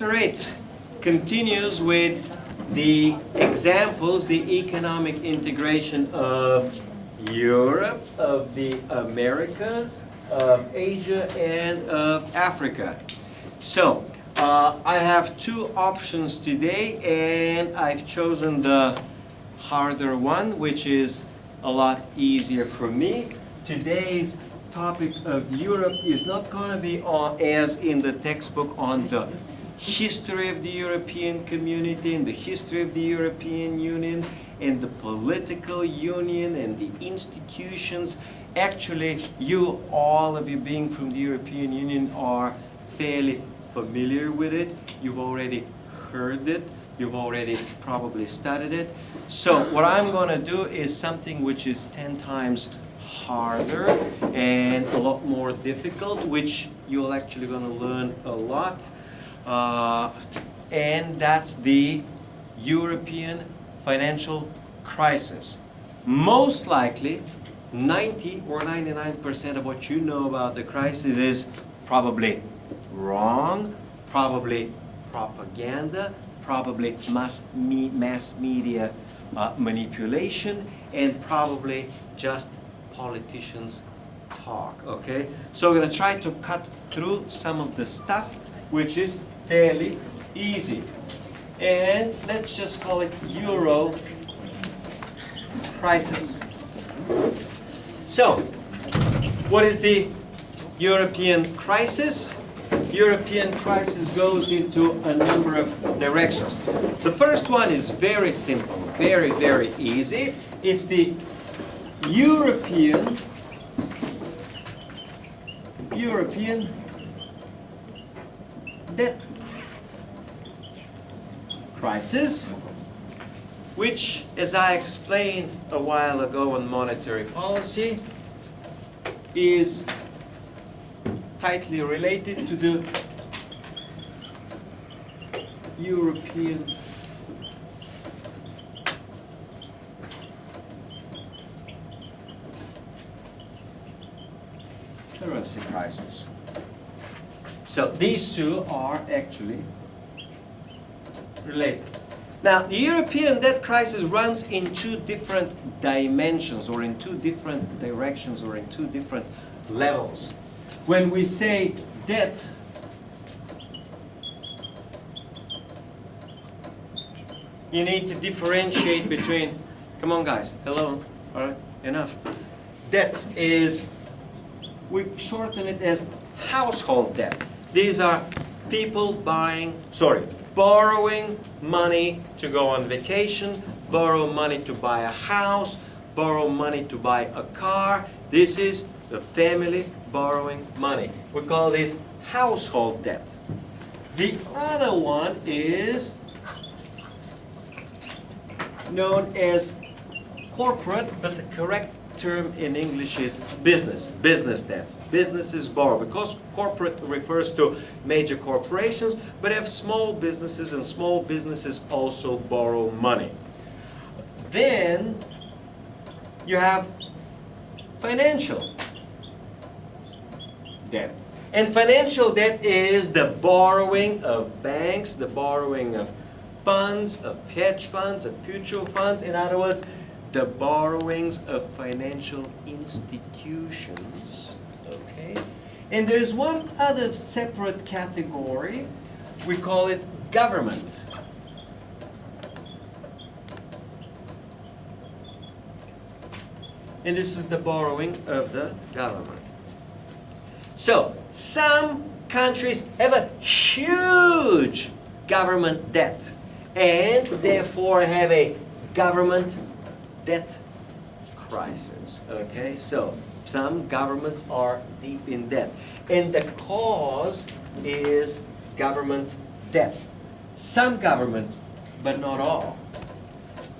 Chapter 8 continues with the examples, the economic integration of Europe, of the Americas, of Asia, and of Africa. So, I have two options today, and I've chosen the harder one, which is a lot easier for me. Today's topic of Europe is not going to be as in the textbook on the history of the European community and the history of the European Union and the political union and the institutions. Actually, all of you being from the European Union are fairly familiar with it. You've already heard it. You've already probably studied it. So what I'm going to do is something which is 10 times harder and a lot more difficult, which you're actually going to learn a lot. And that's the European financial crisis. Most likely, 90 or 99% of what you know about the crisis is probably wrong, probably propaganda, probably mass media manipulation, and probably just politicians talk, okay? So we're going to try to cut through some of the stuff which is fairly easy. And let's just call it Euro crisis. So, what is the European crisis? European crisis goes into a number of directions. The first one is very simple, very, very easy. It's the European debt crisis, which, as I explained a while ago on monetary policy, is tightly related to the European currency crisis. So these two are actually related. Now, the European debt crisis runs in two different dimensions, or in two different directions, or in two different levels. When we say debt, you need to differentiate between, come on guys, hello, all right, enough. Debt is, we shorten it as household debt. These are people borrowing money to go on vacation, borrow money to buy a house, borrow money to buy a car. This is the family borrowing money. We call this household debt. The other one is known as corporate, but the correct term in English is business debts. Businesses borrow, because corporate refers to major corporations, but have small businesses, and small businesses also borrow money. Then you have financial debt. And financial debt is the borrowing of banks, the borrowing of funds, of hedge funds, of mutual funds. In other words, the borrowings of financial institutions, okay? And there's one other separate category. We call it government. And this is the borrowing of the government. So, some countries have a huge government debt, and therefore have a government debt crisis, okay? So, some governments are deep in debt, and the cause is government debt. Some governments, but not all.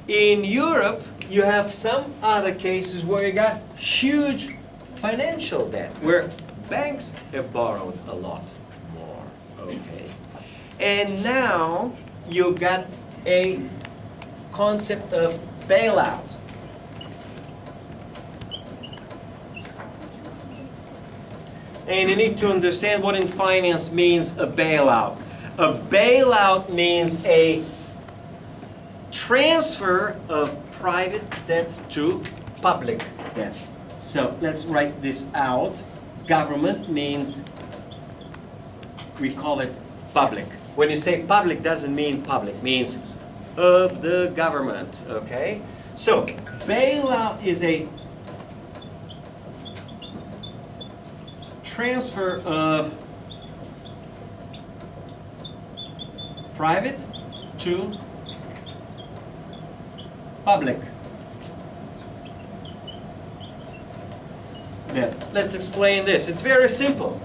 In Europe, you have some other cases where you got huge financial debt, where banks have borrowed a lot more, okay? And now you got a concept of bailout. And you need to understand what in finance means a bailout. A bailout means a transfer of private debt to public debt. So let's write this out. Government means, we call it public. When you say public, doesn't mean public, means of the government, okay? So bailout is a transfer of private to public debt. Let's explain this. It's very simple.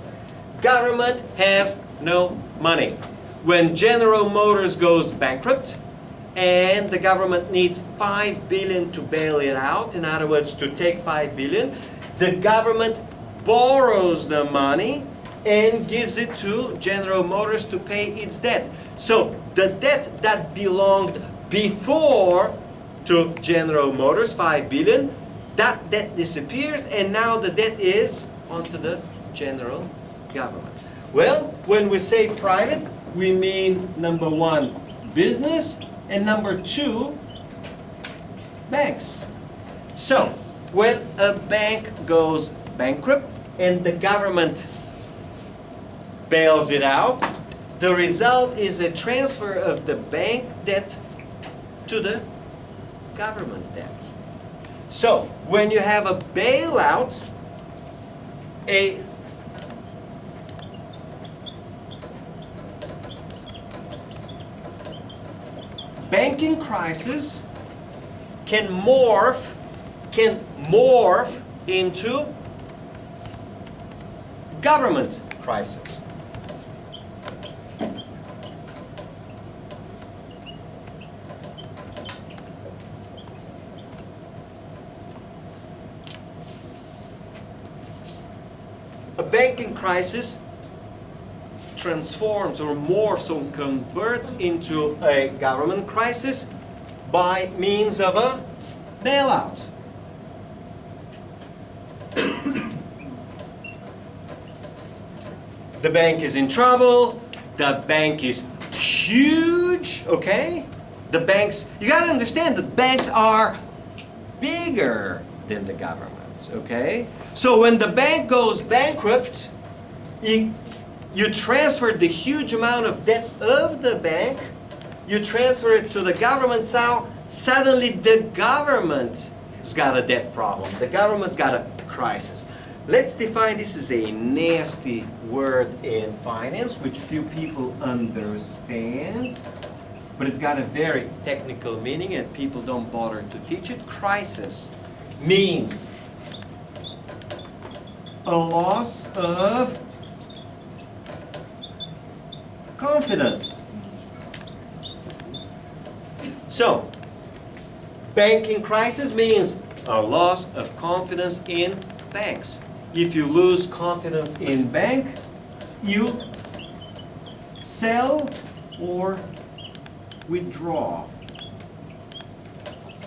Government has no money. When General Motors goes bankrupt and the government needs 5 billion to bail it out, in other words, to take 5 billion, the government borrows the money and gives it to General Motors to pay its debt. So the debt that belonged before to General Motors, 5 billion, that debt disappears and now the debt is onto the general government. Well, when we say private, we mean number one, business, and number two, banks. So when a bank goes bankrupt and the government bails it out, the result is a transfer of the bank debt to the government debt. So when you have a bailout, a banking crisis can morph into government crisis. A banking crisis transforms or morphs or converts into a government crisis by means of a bailout. The bank is in trouble, the bank is huge, okay? The banks, you gotta understand that banks are bigger than the governments, okay? So when the bank goes bankrupt, you transfer the huge amount of debt of the bank, you transfer it to the government, so suddenly the government's got a debt problem. The government's got a crisis. Let's define this as a nasty word in finance, which few people understand, but it's got a very technical meaning and people don't bother to teach it. Crisis means a loss of confidence. So, banking crisis means a loss of confidence in banks. If you lose confidence in banks, you sell or withdraw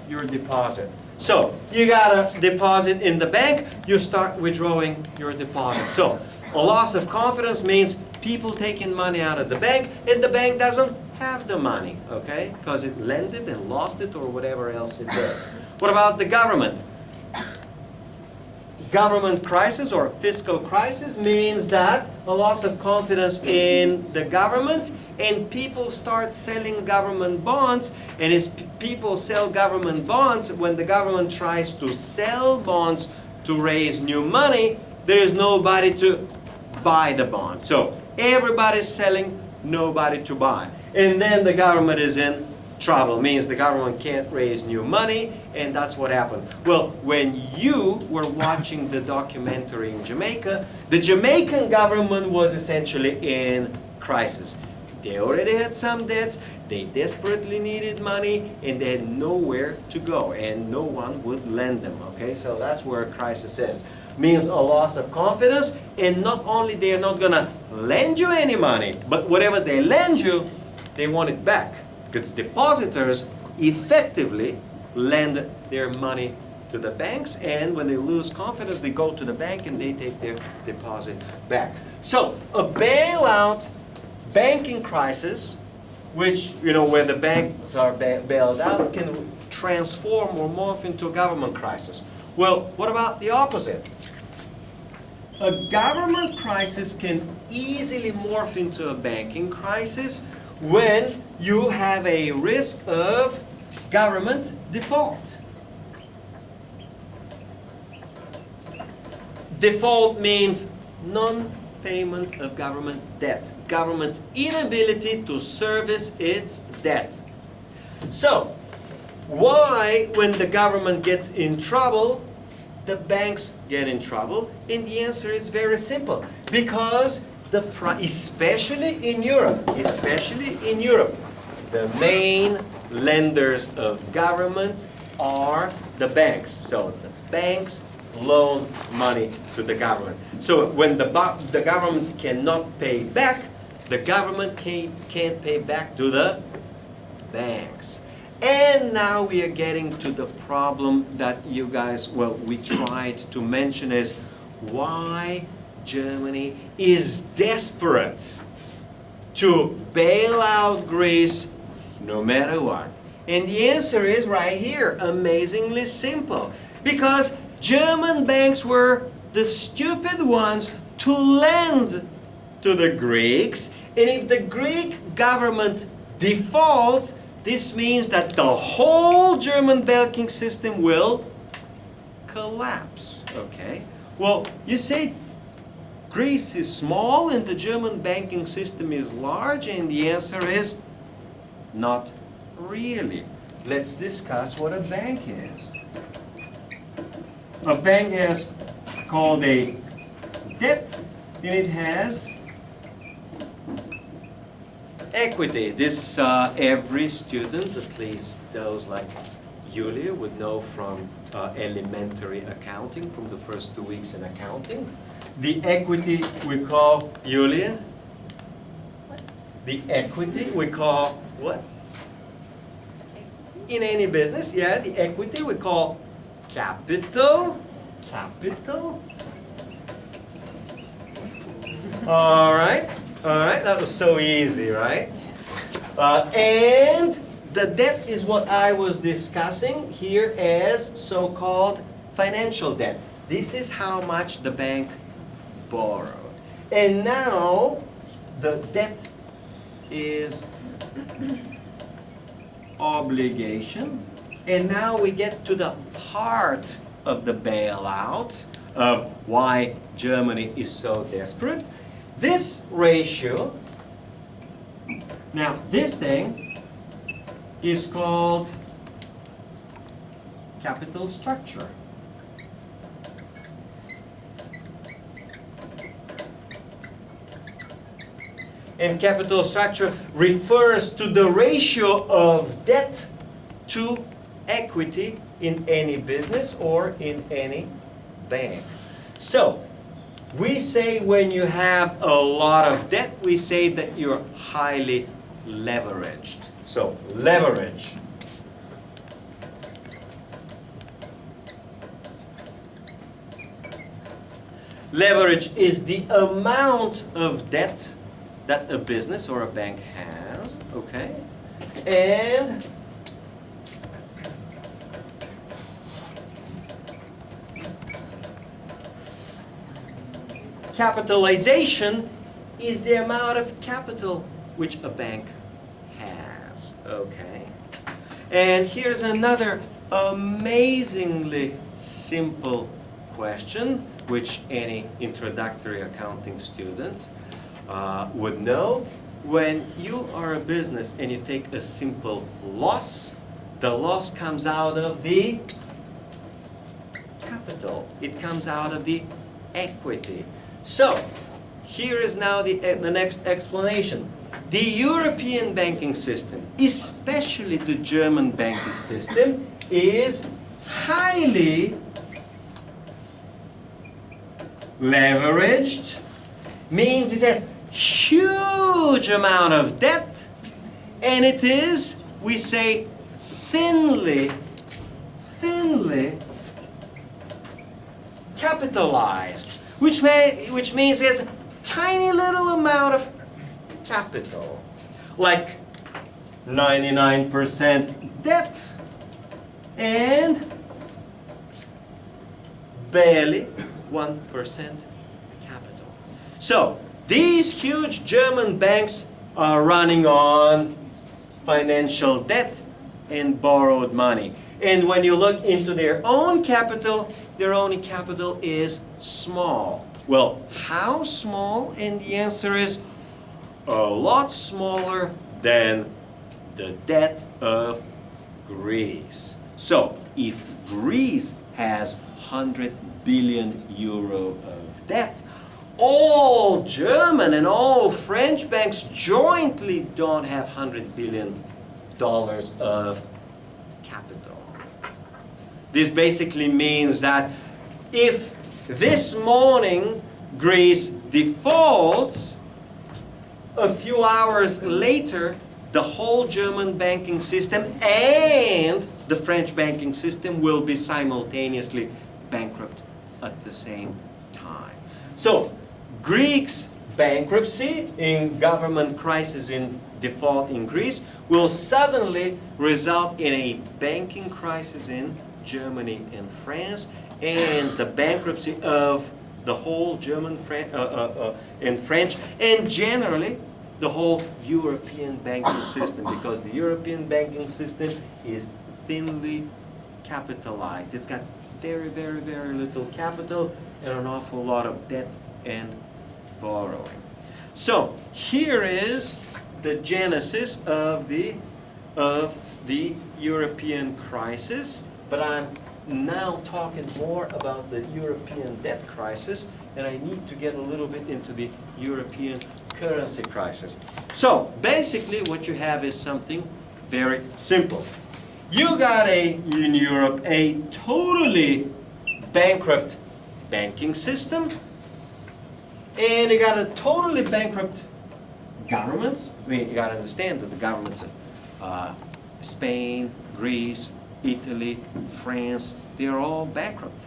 your deposit. So, you got a deposit in the bank, you start withdrawing your deposit. So, a loss of confidence means people taking money out of the bank and the bank doesn't have the money, okay? Because it lent it and lost it or whatever else it did. What about the government? Government crisis or fiscal crisis means that a loss of confidence in the government and people start selling government bonds, and as people sell government bonds, when the government tries to sell bonds to raise new money, there is nobody to buy the bonds. So everybody's selling, nobody to buy. And then the government is in trouble, means the government can't raise new money, and that's what happened. Well, when you were watching the documentary in Jamaica, the Jamaican government was essentially in crisis. They already had some debts, they desperately needed money, and they had nowhere to go, and no one would lend them, okay? So that's where a crisis is. Means a loss of confidence, and not only they're not gonna lend you any money, but whatever they lend you, they want it back. Because depositors effectively lend their money to the banks, and when they lose confidence, they go to the bank and they take their deposit back. So a bailout banking crisis, which, where the banks are bailed out, can transform or morph into a government crisis. Well, what about the opposite? A government crisis can easily morph into a banking crisis when you have a risk of government default. Default means non-payment of government debt. Government's inability to service its debt. So, why, when the government gets in trouble, the banks get in trouble? And the answer is very simple. Because especially in Europe, the main lenders of government are the banks. So the banks loan money to the government. So when the government cannot pay back, the government can't pay back to the banks. And now we are getting to the problem that you guys, we tried to mention, is why Germany is desperate to bail out Greece no matter what. And the answer is right here, amazingly simple. Because German banks were the stupid ones to lend to the Greeks, and if the Greek government defaults, this means that the whole German banking system will collapse. Okay? Well, you say Greece is small and the German banking system is large, and the answer is not really. Let's discuss what a bank is. A bank is called a debt, and it has equity. This every student, at least those like Julia, would know from elementary accounting, from the first 2 weeks in accounting. The equity we call, Julia? What? The equity we call what? In any business, yeah, the equity we call capital. Capital. All right, that was so easy, right? And the debt is what I was discussing here as so-called financial debt. This is how much the bank borrowed. And now the debt is obligation. And now we get to the heart of the bailout, of why Germany is so desperate. This ratio, now this thing is called capital structure. And capital structure refers to the ratio of debt to equity in any business or in any bank. So, we say when you have a lot of debt, we say that you're highly leveraged. So, leverage. Leverage is the amount of debt that a business or a bank has, okay? And capitalization is the amount of capital which a bank has, okay? And here's another amazingly simple question which any introductory accounting student would know. When you are a business and you take a simple loss, the loss comes out of the capital. It comes out of the equity. So, here is now the next explanation. The European banking system, especially the German banking system, is highly leveraged, means it has huge amount of debt, and it is, we say, thinly capitalized, which means it's tiny little amount of capital, like 99% debt and barely 1% capital. So these huge German banks are running on financial debt and borrowed money. And when you look into their own capital is small. Well, how small? And the answer is a lot smaller than the debt of Greece. So, if Greece has 100 billion euro of debt, all German and all French banks jointly don't have $100 billion of capital. This basically means that if this morning Greece defaults, a few hours later the whole German banking system and the French banking system will be simultaneously bankrupt at the same time. So Greece's bankruptcy in government crisis in default in Greece will suddenly result in a banking crisis in Germany and France, and the bankruptcy of the whole German and French, and generally the whole European banking system, because the European banking system is thinly capitalized. It's got very, very, very little capital and an awful lot of debt and borrowing. So here is the genesis of the European crisis, but I'm now talking more about the European debt crisis, and I need to get a little bit into the European currency crisis. So basically what you have is something very simple. You got in Europe a totally bankrupt banking system, and you got a totally bankrupt governments. I mean, you got to understand that the governments of Spain, Greece, Italy, France, they're all bankrupt.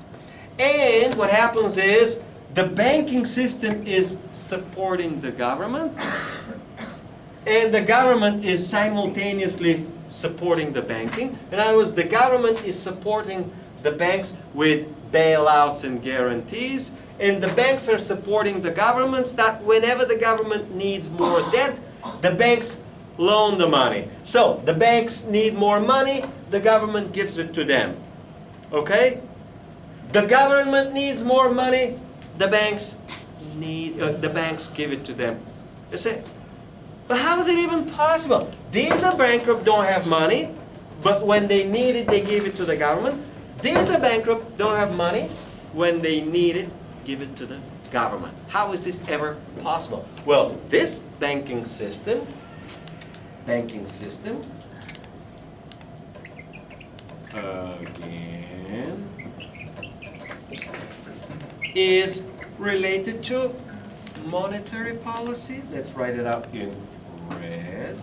And what happens is the banking system is supporting the government, and the government is simultaneously supporting the banking. In other words, the government is supporting the banks with bailouts and guarantees, and the banks are supporting the governments that whenever the government needs more debt, the banks loan the money. So the banks need more money, the government gives it to them. Okay? The government needs more money, the banks give it to them. You say, but how is it even possible? These are bankrupt, don't have money, but when they need it, they give it to the government. These are bankrupt, don't have money, when they need it, give it to the government. How is this ever possible? Well, this banking system again is related to monetary policy. Let's write it out in red.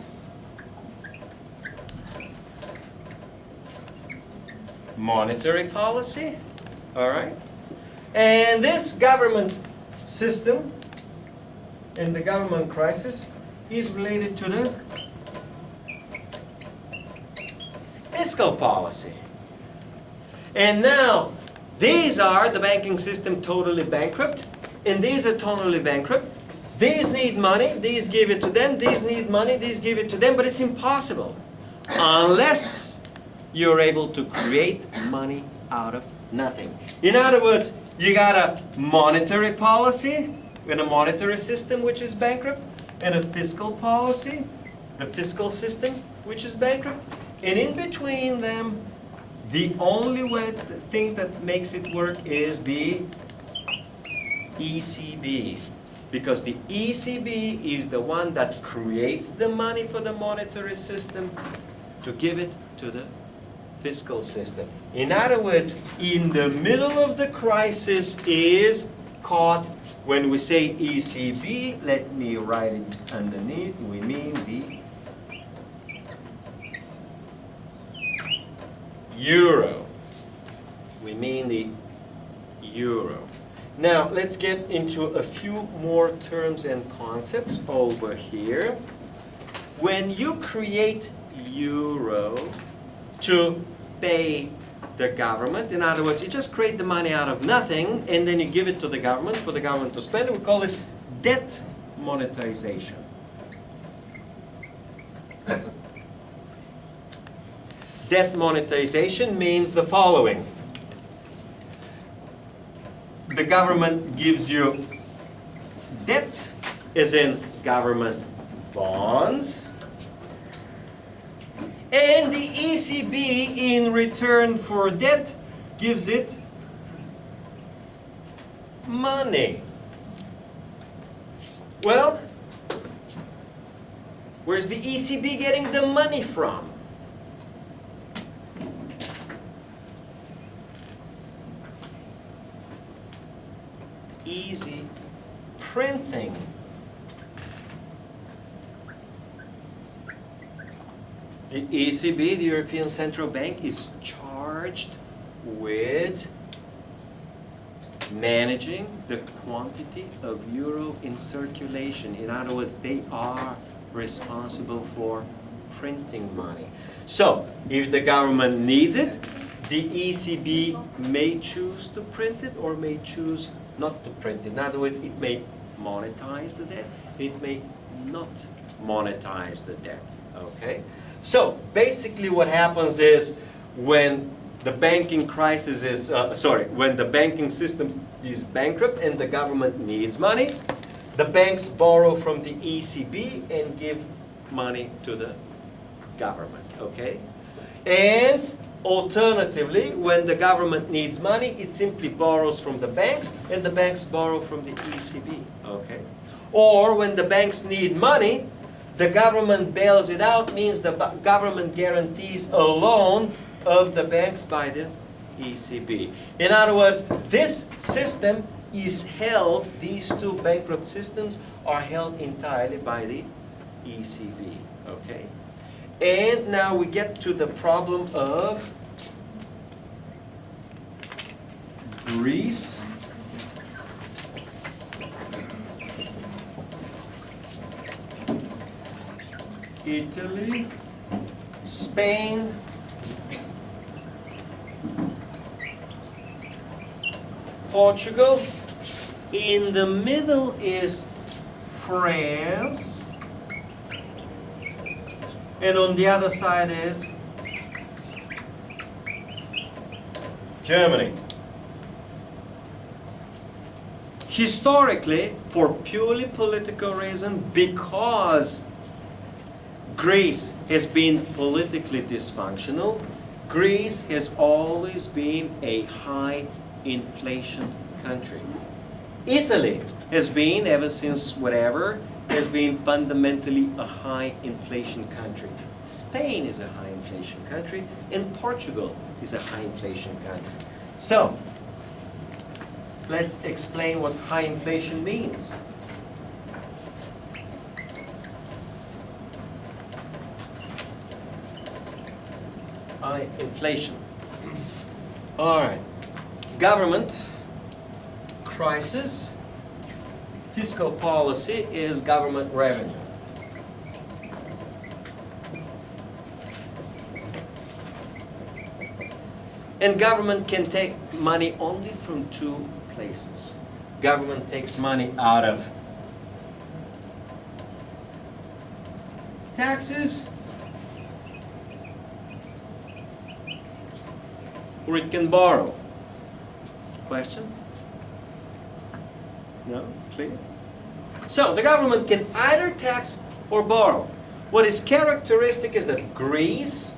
Monetary policy, all right? And this government system and the government crisis is related to the fiscal policy. And now, these are the banking system totally bankrupt, and these are totally bankrupt. These need money, these give it to them, these need money, these give it to them, but it's impossible unless you're able to create money out of nothing. In other words, you got a monetary policy and a monetary system which is bankrupt, and a fiscal policy, the fiscal system which is bankrupt, and in between them, the only thing that makes it work is the ECB. Because the ECB is the one that creates the money for the monetary system to give it to the fiscal system. In other words, in the middle of the crisis is caught, when we say ECB, let me write it underneath, we mean the euro. We mean the euro. Now, let's get into a few more terms and concepts over here. When you create euro to pay the government, in other words, you just create the money out of nothing and then you give it to the government for the government to spend it, we call it debt monetization. Debt monetization means the following. The government gives you debt, as in government bonds, and the ECB in return for debt gives it money. Well, where's the ECB getting the money from? Easy printing. The ECB, the European Central Bank, is charged with managing the quantity of euro in circulation. In other words, they are responsible for printing money. So, if the government needs it, the ECB may choose to print it or may choose not to print it. In other words, it may monetize the debt, it may not monetize the debt, okay? So, basically what happens is when the banking crisis is, when the banking system is bankrupt and the government needs money, the banks borrow from the ECB and give money to the government, okay? And alternatively, when the government needs money, it simply borrows from the banks and the banks borrow from the ECB, okay? Or when the banks need money, the government bails it out, means the government guarantees a loan of the banks by the ECB. In other words, this system is held, these two bankrupt systems are held entirely by the ECB, okay? And now we get to the problem of Greece, Italy, Spain, Portugal. In the middle is France. And on the other side is Germany. Historically, for purely political reason, because Greece has been politically dysfunctional, Greece has always been a high inflation country. Italy has been, ever since whatever, has been fundamentally a high inflation country. Spain is a high inflation country, and Portugal is a high inflation country. So, let's explain what high inflation means. High inflation. All right. Government crisis. Fiscal policy is government revenue. And government can take money only from two places. Government takes money out of taxes, or it can borrow. Question? No? Clear? So, the government can either tax or borrow. What is characteristic is that Greece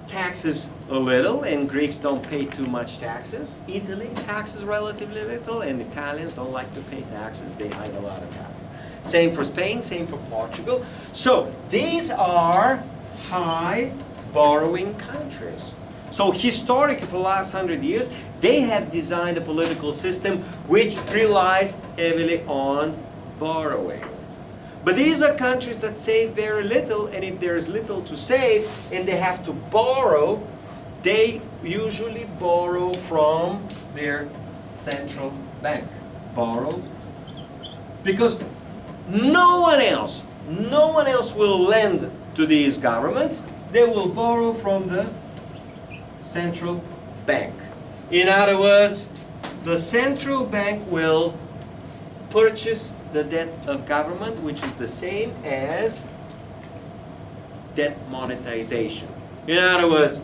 taxes a little, and Greeks don't pay too much taxes. Italy taxes relatively little, and Italians don't like to pay taxes. They hide a lot of taxes. Same for Spain, same for Portugal. So, these are high borrowing countries. So historically, for the last 100 years, they have designed a political system which relies heavily on borrowing. But these are countries that save very little, and if there is little to save and they have to borrow, they usually borrow from their central bank. borrow, because no one else will lend to these governments. They will borrow from the central bank. In other words, the central bank will purchase the debt of government, which is the same as debt monetization. In other words,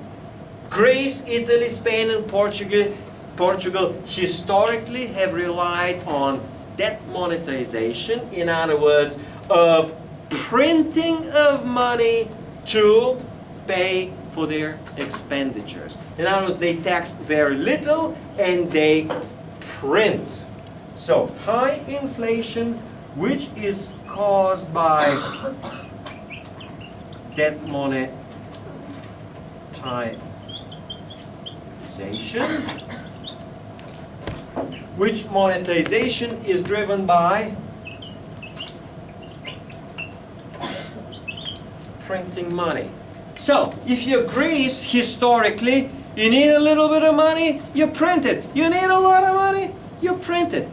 Greece, Italy, Spain, and Portugal historically have relied on debt monetization, in other words, of printing of money to pay for their expenditures. In other words, they tax very little and they print. So, high inflation, which is caused by debt monetization, which monetization is driven by printing money. So, if you're Greece, historically, you need a little bit of money, you print it. You need a lot of money, you print it.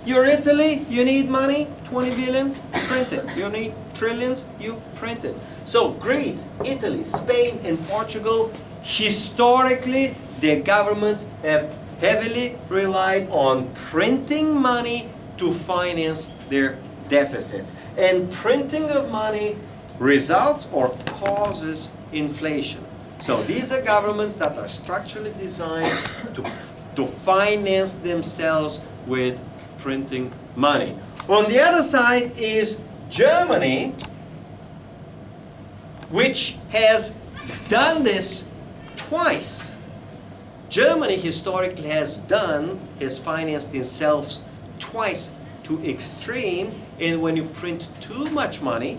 You're Italy, you need money, 20 billion, print it. You need trillions, you print it. So Greece, Italy, Spain, and Portugal, historically, their governments have heavily relied on printing money to finance their deficits. And printing of money results or causes inflation. So these are governments that are structurally designed to finance themselves with printing money. On the other side is Germany, which has done this twice. Germany historically has financed itself twice to extreme, and when you print too much money,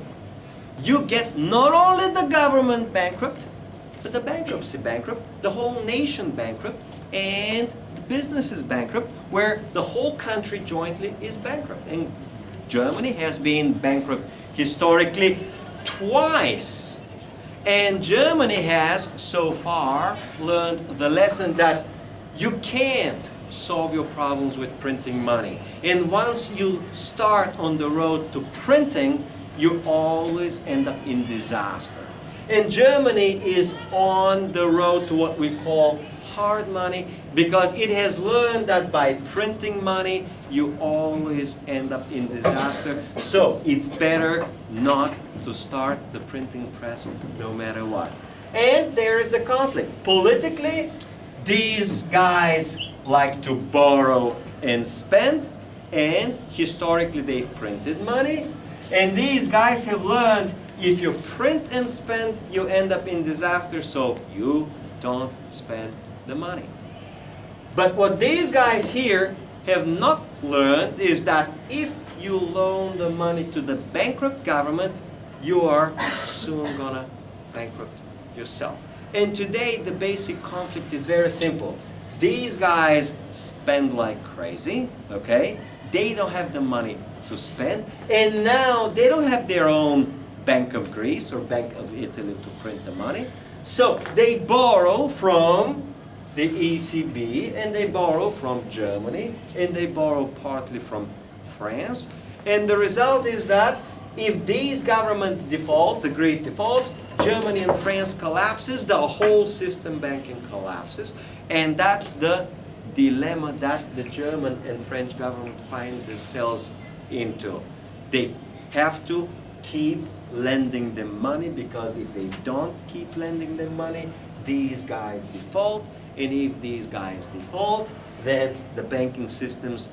you get not only the government bankrupt, but the bankruptcy bankrupt, the whole nation bankrupt, and the business is bankrupt, where the whole country jointly is bankrupt. And Germany has been bankrupt historically twice. And Germany has so far learned the lesson that you can't solve your problems with printing money. And once you start on the road to printing, you always end up in disaster. And Germany is on the road to what we call hard money, because it has learned that by printing money, you always end up in disaster. So it's better not to start the printing press no matter what. And there is the conflict. Politically, these guys like to borrow and spend, and historically they've printed money. And these guys have learned, if you print and spend, you end up in disaster, so you don't spend the money. But what these guys here have not learned is that if you loan the money to the bankrupt government, you are soon gonna bankrupt yourself. And today the basic conflict is very simple. These guys spend like crazy, okay? They don't have the money to spend, and now they don't have their own Bank of Greece or Bank of Italy to print the money. So they borrow from the ECB, and they borrow from Germany, and they borrow partly from France. And the result is that if these governments default, the Greece defaults, Germany and France collapses, the whole system banking collapses. And that's the dilemma that the German and French government find themselves into. They have to keep lending them money, because if they don't keep lending them money, these guys default, and if these guys default, then the banking systems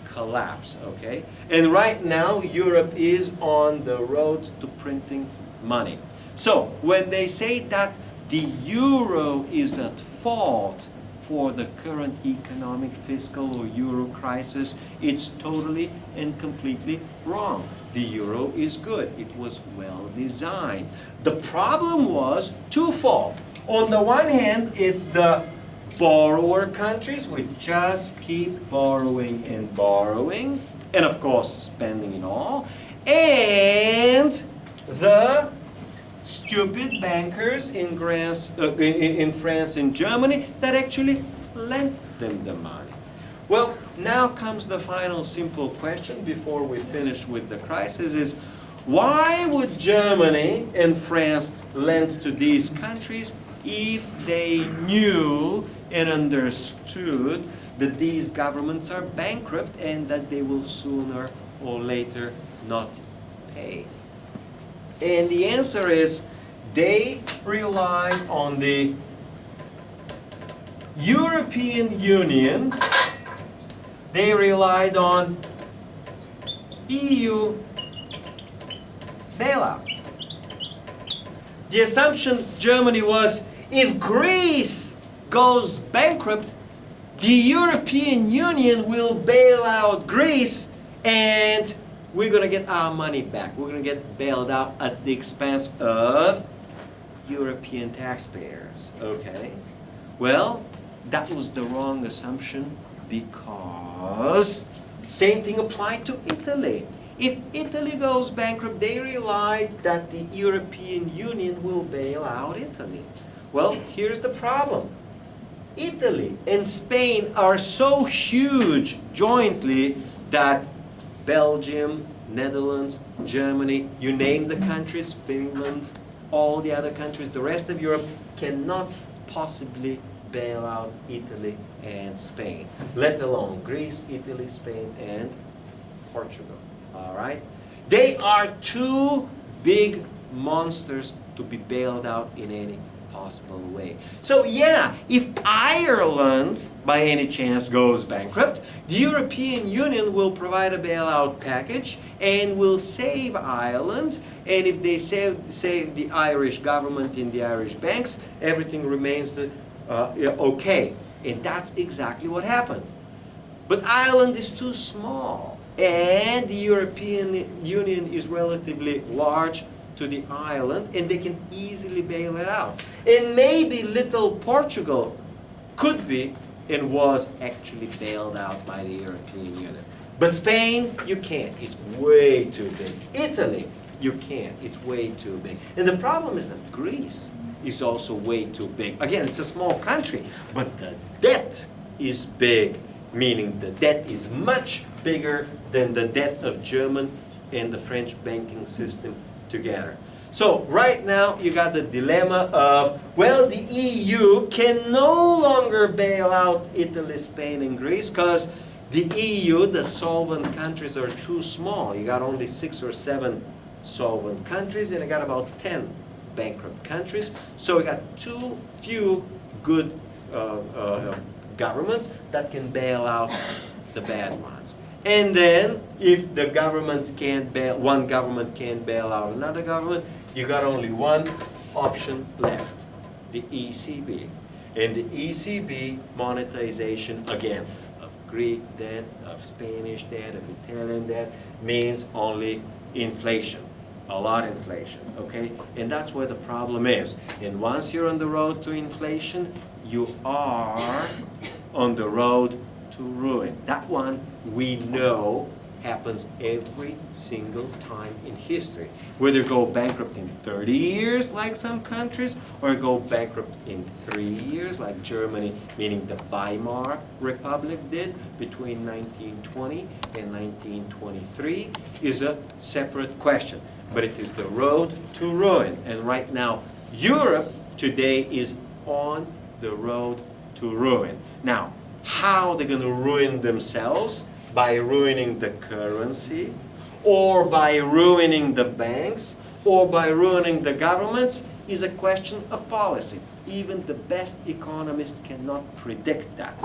collapse, okay? And right now, Europe is on the road to printing money. So, when they say that the euro is at fault for the current economic, fiscal, or Eurocrisis, it's totally and completely wrong. The euro is good. It was well designed. The problem was twofold. On the one hand, it's the borrower countries which just keep borrowing and borrowing, and of course spending it all, and the stupid bankers in France and Germany that actually lent them the money. Well, now comes the final simple question before we finish with the crisis is, why would Germany and France lend to these countries if they knew and understood that these governments are bankrupt and that they will sooner or later not pay? And the answer is, they relied on the European Union, they relied on EU bailout. The assumption Germany was, if Greece goes bankrupt, the European Union will bail out Greece and we're going to get our money back. We're going to get bailed out at the expense of European taxpayers. Okay? Well, that was the wrong assumption because same thing applied to Italy. If Italy goes bankrupt, they relied that the European Union will bail out Italy. Well, here's the problem. Italy and Spain are so huge jointly that Belgium, Netherlands, Germany, you name the countries, Finland, all the other countries, the rest of Europe cannot possibly bail out Italy and Spain, let alone Greece, Italy, Spain, and Portugal. All right? They are too big monsters to be bailed out in any possible way. So yeah, if Ireland by any chance goes bankrupt, the European Union will provide a bailout package and will save Ireland, and if they save the Irish government in the Irish banks, everything remains okay. And that's exactly what happened. But Ireland is too small, and the European Union is relatively large to the island, and they can easily bail it out. And maybe little Portugal could be and was actually bailed out by the European Union. But Spain, you can't. It's way too big. Italy, you can't. It's way too big. And the problem is that Greece is also way too big. Again, it's a small country, but the debt is big, meaning the debt is much bigger than the debt of German and the French banking system together. So right now you got the dilemma of, well, the EU can no longer bail out Italy, Spain, and Greece because the EU, the solvent countries, are too small. You got only 6 or 7 solvent countries, and you got about 10 bankrupt countries. So we got too few good governments that can bail out the bad ones. And then, if the governments can't bail, one government can't bail out another government, you got only one option left, the ECB. And the ECB monetization, again, of Greek debt, of Spanish debt, of Italian debt, means only inflation, a lot of inflation, okay? And that's where the problem is. And once you're on the road to inflation, you are on the road to ruin. That one we know happens every single time in history. Whether go bankrupt in 30 years like some countries, or go bankrupt in 3 years like Germany, meaning the Weimar Republic did between 1920 and 1923, is a separate question. But it is the road to ruin. And right now, Europe today is on the road to ruin. Now, how they're going to ruin themselves? By ruining the currency, or by ruining the banks, or by ruining the governments, is a question of policy. Even the best economist cannot predict that.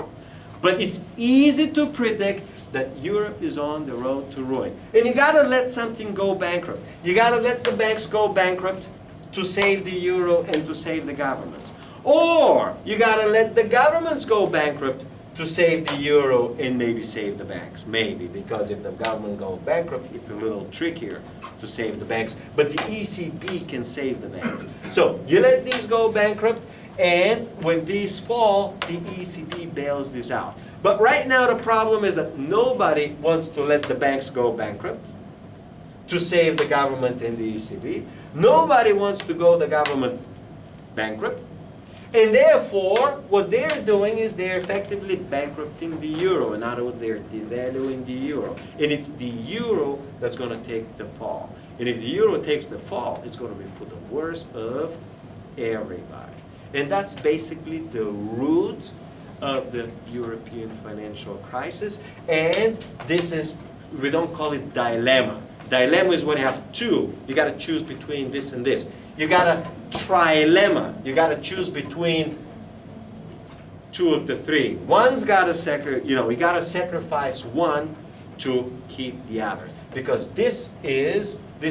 But it's easy to predict that Europe is on the road to ruin. And you gotta let something go bankrupt. You gotta let the banks go bankrupt to save the euro and to save the governments. Or you gotta let the governments go bankrupt to save the euro and maybe save the banks. Maybe, because if the government goes bankrupt, it's a little trickier to save the banks. But the ECB can save the banks. So you let these go bankrupt, and when these fall, the ECB bails this out. But right now the problem is that nobody wants to let the banks go bankrupt to save the government and the ECB. Nobody wants to go the government bankrupt. And therefore, what they're doing is they're effectively bankrupting the euro. In other words, they're devaluing the euro. And it's the euro that's going to take the fall. And if the euro takes the fall, it's going to be for the worst of everybody. And that's basically the root of the European financial crisis. And this is, we don't call it dilemma. Dilemma is when you have two. You got to choose between this and this. You got a trilemma. You got to choose between two of the three. One's got to you got to sacrifice one to keep the other. Because this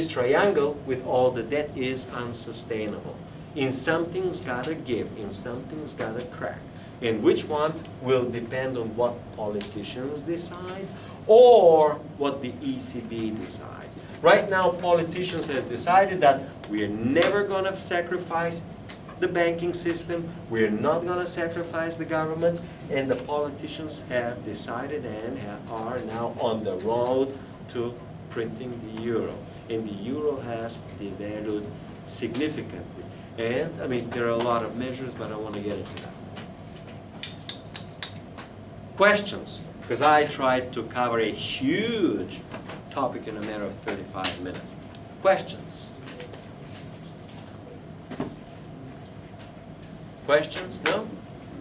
triangle with all the debt is unsustainable. In something's got to give. In something's got to crack. And which one will depend on what politicians decide or what the ECB decides. Right now, politicians have decided that we are never going to sacrifice the banking system, we're not going to sacrifice the governments, and the politicians have decided and are now on the road to printing the euro. And the euro has devalued significantly. And, I mean, there are a lot of measures, but I want to get into that. Questions? Because I tried to cover a huge topic in a matter of 35 minutes. Questions? Questions? No?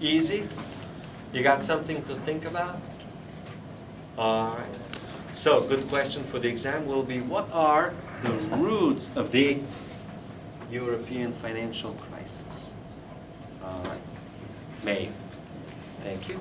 Easy? You got something to think about? All right. So, good question for the exam will be, what are the roots of the European financial crisis? All right. Maybe. Thank you.